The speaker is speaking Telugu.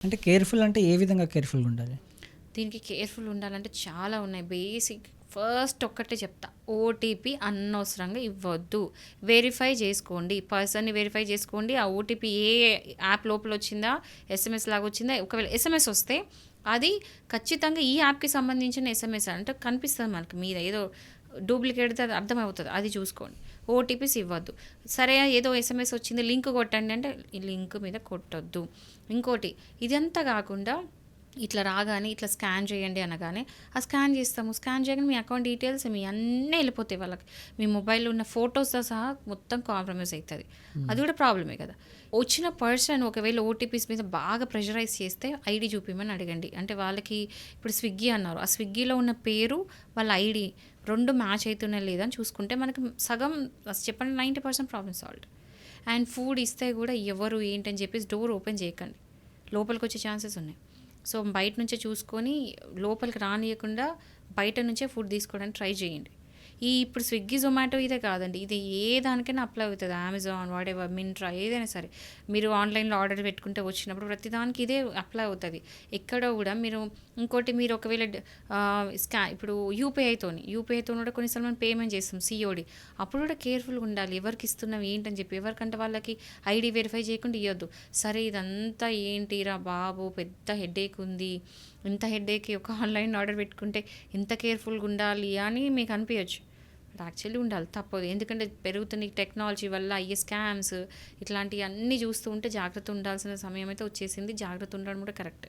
అంటే కేర్‌ఫుల్ అంటే ఏ విధంగా కేర్‌ఫుల్‌గా ఉండాలి? దీనికి కేర్‌ఫుల్ ఉండాలంటే చాలా ఉన్నాయి. బేసిక్ ఫస్ట్ ఒక్కటే చెప్తా. ఓటీపీ అనవసరంగా ఇవ్వొద్దు. వెరిఫై చేసుకోండి. పర్సన్‌ని వెరిఫై చేసుకోండి. ఆ ఓటీపీ ఏ యాప్ లోపల వచ్చిందా? ఎస్ఎంఎస్ లాగా వచ్చిందా? ఒకవేళ ఎస్ఎంఎస్ వస్తే అది ఖచ్చితంగా ఈ యాప్‌కి సంబంధించిన ఎస్ఎంఎస్ అంటే కనిపిస్తది మనకి మీద ఏదో డూప్లికేట్‌ది అది అర్థమవుతది. అది చూసుకోండి. ఓటీపీస్ ఇవ్వద్దు. సరే ఏదో ఎస్ఎంఎస్ వచ్చింది లింక్ కొట్టండి అంటే ఈ లింక్ మీద కొట్టొద్దు. ఇంకోటి ఇదంతా కాకుండా ఇట్లా రాగానే ఇట్లా స్కాన్ చేయండి అనగానే ఆ స్కాన్ చేస్తాము. స్కాన్ చేయగానే మీ అకౌంట్ డీటెయిల్స్ మీ అన్నీ వెళ్ళిపోతాయి వాళ్ళకి. మీ మొబైల్‌లో ఉన్న ఫోటోస్‌తో సహా మొత్తం కాంప్రమైజ్ అయితది. అది కూడా ప్రాబ్లమే కదా! వచ్చిన పర్సన్ ఒకవేళ ఓటీపీస్ మీద బాగా ప్రెషరైజ్ చేస్తే ఐడీ చూపిమని అడగండి. అంటే వాళ్ళకి ఇప్పుడు స్విగ్గీ అన్నారు. ఆ స్విగ్గీలో ఉన్న పేరు, వాళ్ళ ఐడీ 2 మ్యాచ్ అయితున్నాయా లేదా అని చూసుకుంటే మనకి సగం చెప్పండి 90% ప్రాబ్లమ్ సాల్వ్డ్. అండ్ ఫుడ్ ఇస్తే కూడా ఎవరు ఏంటని చెప్పేసి డోర్ ఓపెన్ చేయకండి. లోపలికొచ్చే ఛాన్సెస్ ఉన్నాయి. సో, బయట నుంచే చూసుకొని లోపలికి రానీయకుండా బయట నుంచే ఫుడ్ తీసుకోవడానికి ట్రై చేయండి. ఇప్పుడు స్విగ్గీ, జొమాటో ఇదే కాదండి. ఇది ఏ దానికైనా అప్లై అవుతది. అమెజాన్, వాటెవర్, మింత్రా ఏదైనా సరే. మీరు ఆన్‌లైన్‌లో ఆర్డర్ పెట్టుకుంటే వచ్చినప్పుడు ప్రతిదానికి ఇదే అప్లై అవుతది. ఎక్కడ కూడా మీరు ఇంకోటి మీరు ఒకవేళ ఇప్పుడు యూపీఐతోని కూడా కొన్నిసార్లు మనం పేమెంట్ చేస్తాం సీఓడీ. అప్పుడు కూడా కేర్‌ఫుల్‌గా ఉండాలి. ఎవరికి ఇస్తున్నాం ఏంటని చెప్పి. ఎవరికంటే వాళ్ళకి ఐడీ వెరిఫై చేయకుండా ఇయ్యొద్దు. సరే ఇదంతా ఏంటిరా బాబు పెద్ద హెడేక్ ఉంది. ఇంత హెడేక్‌కి ఒక ఆన్‌లైన్ ఆర్డర్ పెట్టుకుంటే ఎంత కేర్‌ఫుల్‌గా ఉండాలి అని మీకు అనిపియొచ్చు. బట్ యాక్చువల్లీ ఉండాలి తప్పదు. ఎందుకంటే పెరుగుతున్న ఈ టెక్నాలజీ వల్ల అయ్యే స్కామ్స్ ఇట్లాంటియన్నీ చూస్తూ ఉంటే జాగ్రత్త ఉండాల్సిన సమయం అయితే వచ్చేసింది. జాగ్రత్త ఉండడం కూడా కరెక్ట్.